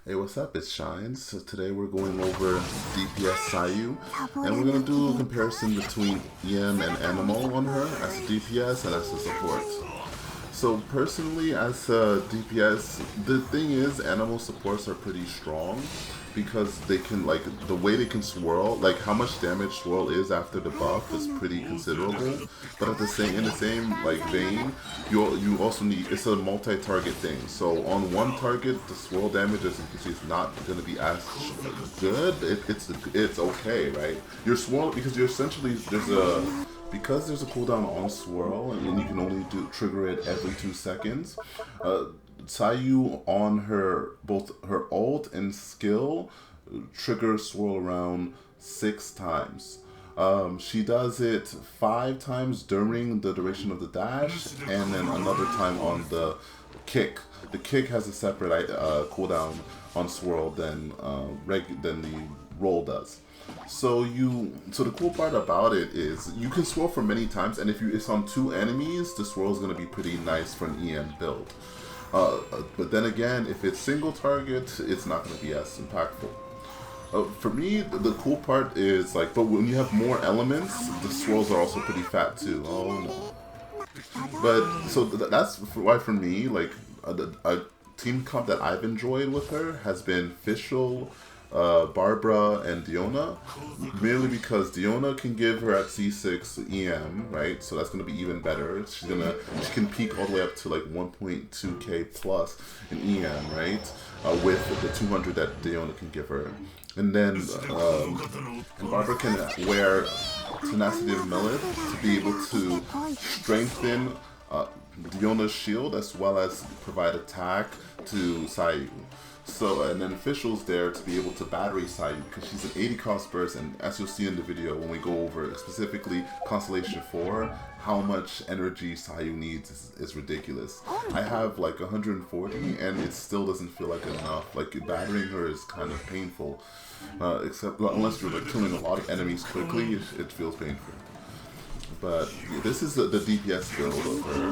Hey, what's up? It's Shines. So today we're going over DPS Sayu, and we're going to do a comparison between EM and Anemo on her as a DPS and as a support. So personally, as a DPS, the thing is, Anemo supports are pretty strong because they can, like, the way they can swirl, like how much damage swirl is after the buff is pretty considerable. But at the same, in the same like vein, you also need, it's a multi-target thing. So on one target, the swirl damage, as you can see, is not going to be as good. It's okay, right? You're swirl because you're essentially because there's a cooldown on swirl and you can only trigger it every 2 seconds. Sayu on both her ult and skill triggers swirl around 6 times. She does it 5 times during the duration of the dash, and then another time on the kick. The kick has a separate cooldown on swirl than the roll does. So the cool part about it is you can swirl for many times, and if it's on 2 enemies, the swirl is going to be pretty nice for an EM build. But then again, if it's single target, it's not going to be as impactful. For me, the cool part is but when you have more elements, the swirls are also pretty fat too. Oh no. But so that's why for me, a team comp that I've enjoyed with her has been Fischl, Barbara, and Diona, merely because Diona can give her at C6 EM, right? So that's going to be even better. She can peak all the way up to like 1.2k plus in EM, right? With the 200 that Diona can give her. And then and Barbara can wear Tenacity of Millet to be able to strengthen Diona's shield as well as provide attack to Sayu. So, and then Fischl's there to be able to battery Sayu because she's an 80 cost burst, and as you'll see in the video when we go over specifically Constellation 4, how much energy Sayu needs is ridiculous. I have like 140 and it still doesn't feel like enough. Like battering her is kind of painful, except unless you're like killing a lot of enemies quickly, it feels painful. But this is the DPS build of her.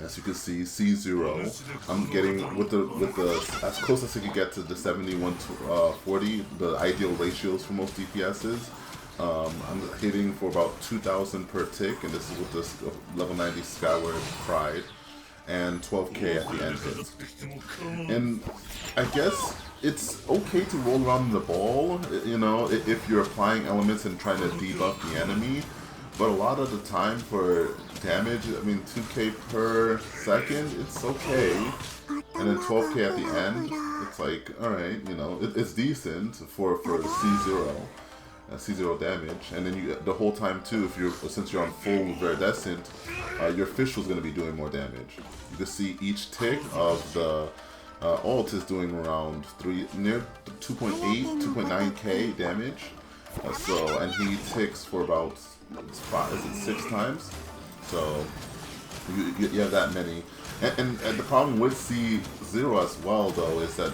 As you can see, C0. I'm getting with the as close as I can get to the 71 to 40, the ideal ratios for most DPSs. I'm hitting for about 2,000 per tick, and this is with this level 90 Skyward Pride, and 12k at the end hit. And I guess it's okay to roll around the ball, you know, if you're applying elements and trying to debuff the enemy. But a lot of the time for damage, I mean 2k per second, it's okay. And then 12k at the end, it's like, alright, you know, it's decent for C0 damage. And then the whole time too, since you're on full Viridescent, your Fischl's going to be doing more damage. You can see each tick of the ult is doing around near 2.9k damage. And he ticks for about 6 times, so you have that many. And the problem with C0 as well, though, is that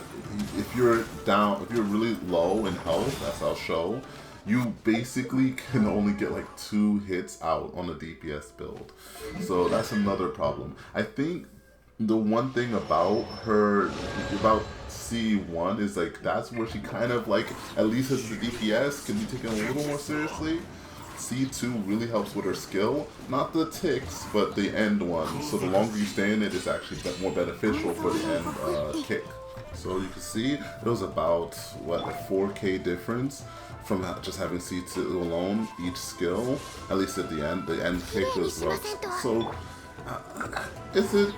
if you're really low in health, as I'll show, you basically can only get like 2 hits out on a DPS build. So that's another problem. I think the one thing about C1 is that's where she kind of at least as a DPS, can be taken a little more seriously. C2 really helps with her skill, not the ticks, but the end one. So the longer you stay in it is actually more beneficial for the end kick. So you can see it was about, what, a 4k difference from just having C2 alone, each skill, at least at the end kick was rough. So, is it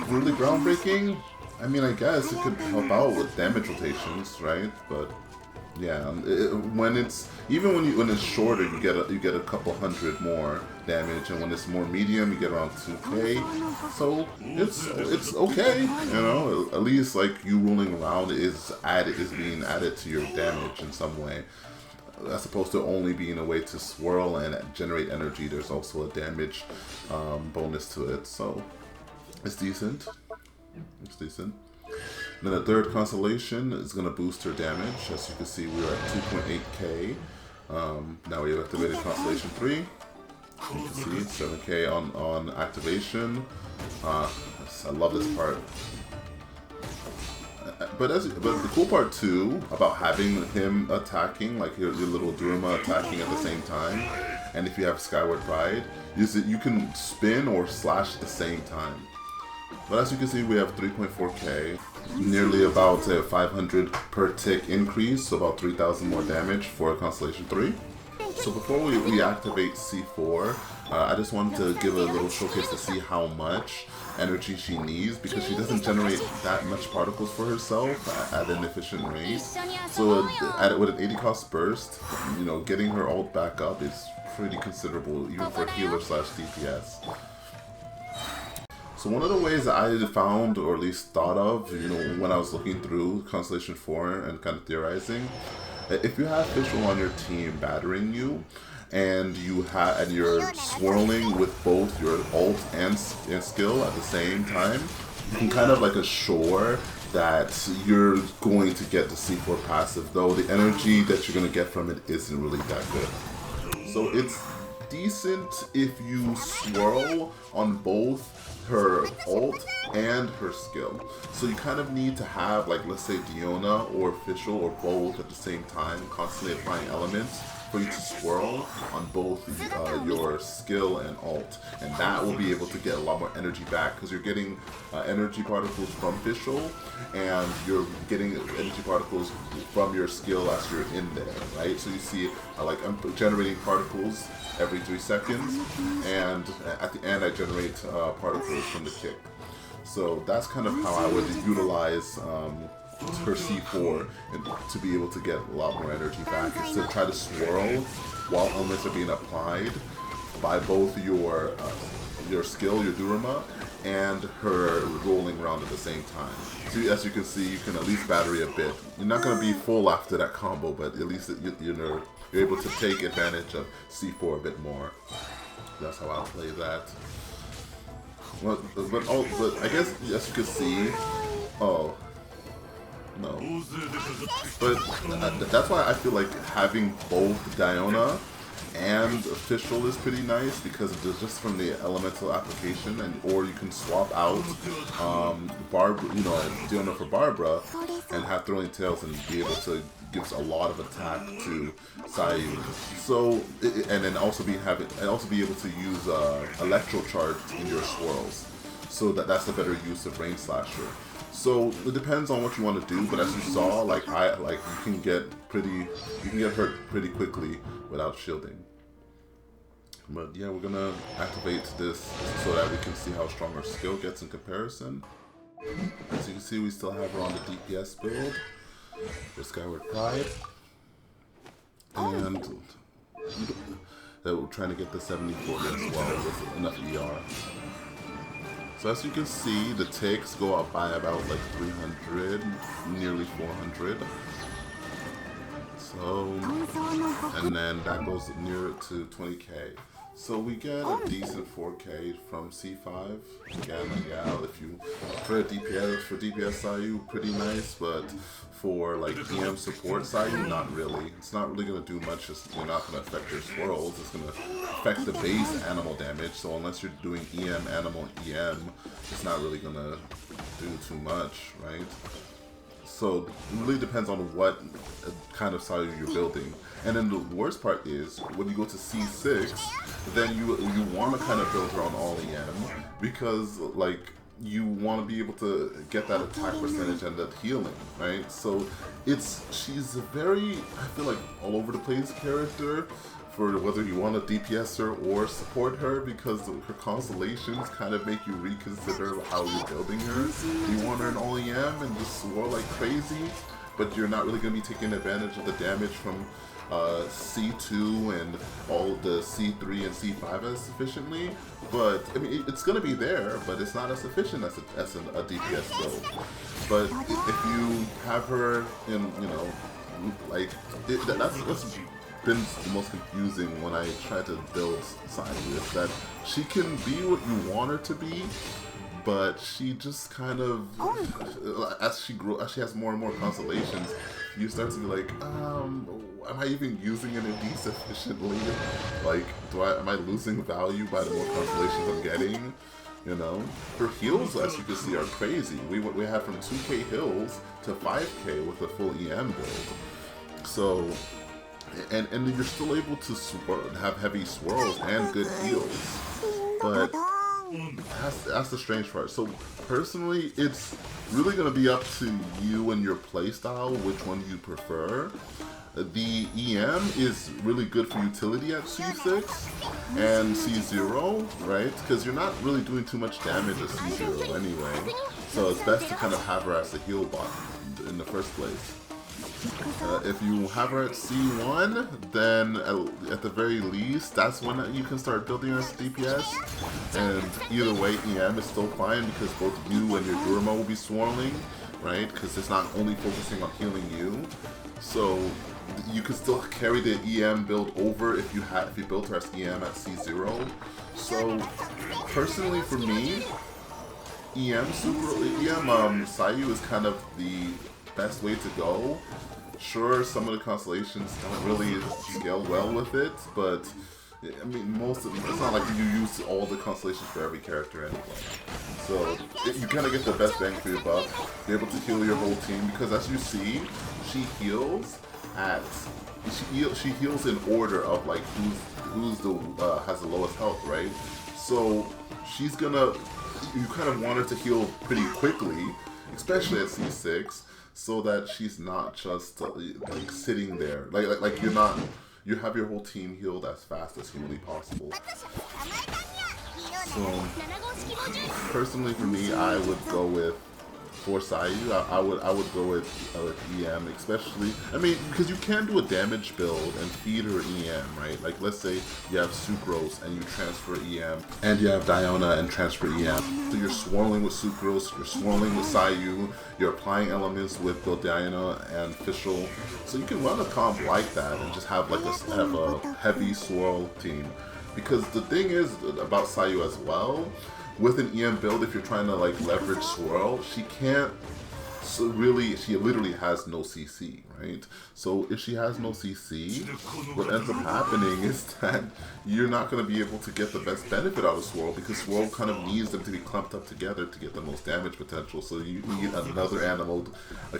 really groundbreaking? I mean, I guess it could help out with damage rotations, right? But yeah, when it's shorter, you get a couple hundred more damage, and when it's more medium, you get around 2k. So it's okay, you know. At least you rolling around is being added to your damage in some way, as opposed to only being a way to swirl and generate energy. There's also a damage bonus to it, so it's decent. It's decent. Then the third constellation is going to boost her damage. As you can see, we are at 2.8k. Now we have activated Constellation 3. You can see 7k on activation. I love this part. But the cool part too about having him attacking, like your little Duruma attacking at the same time, and if you have Skyward Pride, is that you can spin or slash at the same time. But as you can see, we have 3.4k, nearly about 500 per tick increase, so about 3,000 more damage for Constellation 3. So before we activate C4, I just wanted to give a little showcase to see how much energy she needs, because she doesn't generate that much particles for herself at an efficient rate. So with an 80 cost burst, you know, getting her ult back up is pretty considerable, even for healer slash DPS. So one of the ways that I found, or at least thought of, you know, when I was looking through Constellation 4 and kind of theorizing, if you have Fischl on your team battering you, and you're swirling with both your ult and skill at the same time, you can kind of like assure that you're going to get the C4 passive, though the energy that you're going to get from it isn't really that good. So it's decent if you swirl on both her ult and her skill. So you kind of need to have, like, let's say Diona or Fischl or both at the same time, constantly applying elements for you to swirl on both your skill and ult, and that will be able to get a lot more energy back, because you're getting energy particles from Fischl, and you're getting energy particles from your skill as you're in there, right? So you see, like, I'm generating particles every 3 seconds, and at the end I generate particles from the kick. So that's kind of how I would utilize her C4 and to be able to get a lot more energy back, is to try to swirl while elements are being applied by both your skill, your Duruma, and her rolling around at the same time. So as you can see, you can at least battery a bit. You're not going to be full after that combo, but at least you're able to take advantage of C4 a bit more. That's how I'll play that. Well, but I guess, as you can see, oh, no. But that's why I feel like having both Diona and Fischl is pretty nice, because it's just from the elemental application, or you can swap out Barbara, you know, Diona for Barbara, and have Throwing Tails and be able to give a lot of attack to Sayu. So, and then also be able to use Electro Charge in your swirls. So that's a better use of Rain Slasher. So it depends on what you want to do, but as you saw, like you can get hurt pretty quickly without shielding. But yeah, we're gonna activate this so that we can see how strong our skill gets in comparison. As you can see, we still have her on the DPS build with Skyward Pride, and we're trying to get the 74 as well with enough ER. So as you can see, the ticks go up by about like 300, nearly 400. So, and then that goes near to 20k. So we get a decent 4k from C5. Again, yeah, if you for DPS Sayu, pretty nice, but for like EM support Sayu, not really. It's not really gonna do much. You're not gonna affect your swirls. It's gonna affect the base animal damage. So unless you're doing EM, animal, EM, it's not really gonna do too much, right? So it really depends on what kind of Sayu you're building. And then the worst part is, when you go to C6, then you want to kind of build her on all EM, because like you want to be able to get that attack percentage and that healing, right? So she's a very, I feel like, all over the place character for whether you want to DPS her or support her, because her constellations kind of make you reconsider how you're building her. Do you want her in all EM and just swirl like crazy, but you're not really going to be taking advantage of the damage from C2 and all the C3 and C5 as sufficiently? But I mean, it's going to be there, but it's not as efficient as a DPS build. But if you have her in, you know, like, that's what's been the most confusing when I try to build Sayu, is that she can be what you want her to be, but she just kind of, as she has more and more constellations, you start to be like, am I even using any of these efficiently? Like, am I losing value by the more constellations I'm getting? You know, her heals, as you can see, are crazy. We had from 2k heals to 5k with a full EM build. So, and you're still able to have heavy swirls and good heals. But that's the strange part. So personally, it's really going to be up to you and your playstyle, which one you prefer. The EM is really good for utility at C6 and C0, right? Because you're not really doing too much damage at C0 anyway. So it's best to kind of have her as a heal bot in the first place. If you have her at C1, then at the very least, that's when you can start building her as DPS. And either way, EM is still fine because both you and your Durama will be swirling, right? Because it's not only focusing on healing you. So you can still carry the EM build over if you built her as EM at C0. So personally for me, EM Sayu is kind of the best way to go. Sure, some of the constellations don't really scale well with it, but I mean, it's not like you use all the constellations for every character anyway. So you kind of get the best bang for your buck, be able to heal your whole team, because as you see, she heals in order of like has the lowest health, right? So she's gonna, you kind of want her to heal pretty quickly, especially at C6, so that she's not just like sitting there, like you have your whole team healed as fast as humanly possible. So personally for me, I would go with, for Sayu, I would go with EM, especially, I mean, because you can do a damage build and feed her EM, right? Like, let's say you have Sucrose and you transfer EM, and you have Diona and transfer EM. So you're swirling with Sucrose, you're swirling with Sayu, you're applying elements with both Diona and Fischl. So you can run a comp like that and just have like a heavy swirl team. Because the thing is about Sayu as well, with an EM build, if you're trying to like leverage swirl, she literally has no CC, right? So if she has no CC, what ends up happening is that you're not going to be able to get the best benefit out of swirl, because swirl kind of needs them to be clumped up together to get the most damage potential. So you need another Anemo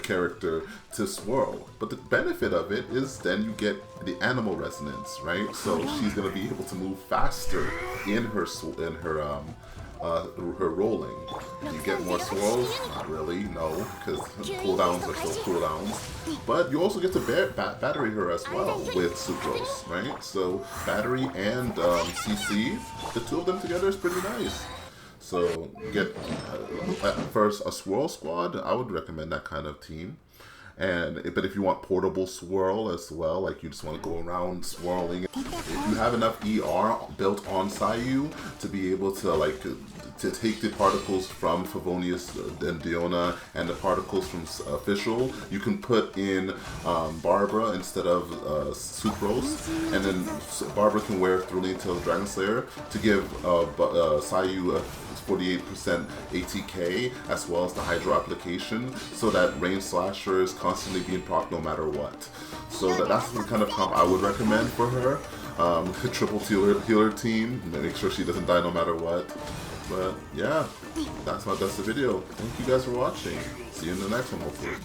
character to swirl. But the benefit of it is then you get the Anemo resonance, right? So she's going to be able to move faster in her rolling. You get more swirls? Not really, no, because cooldowns are still cooldowns. But you also get to battery her as well with Sucrose, right? So battery and CC, the two of them together is pretty nice. So get first a swirl squad. I would recommend that kind of team. But if you want portable swirl as well, like you just want to go around swirling, if you have enough ER built on Sayu to be able to like to take the particles from Favonius and Diona and the particles from Fischl, you can put in Barbara instead of Sucrose, and then Barbara can wear Thrilling Tail Dragon Slayer to give Sayu a 48% ATK, as well as the Hydro application, so that Rain Slasher is constantly being proc no matter what. So that's the kind of comp I would recommend for her. Triple healer team, make sure she doesn't die no matter what. But yeah, that's the video. Thank you guys for watching. See you in the next one, hopefully.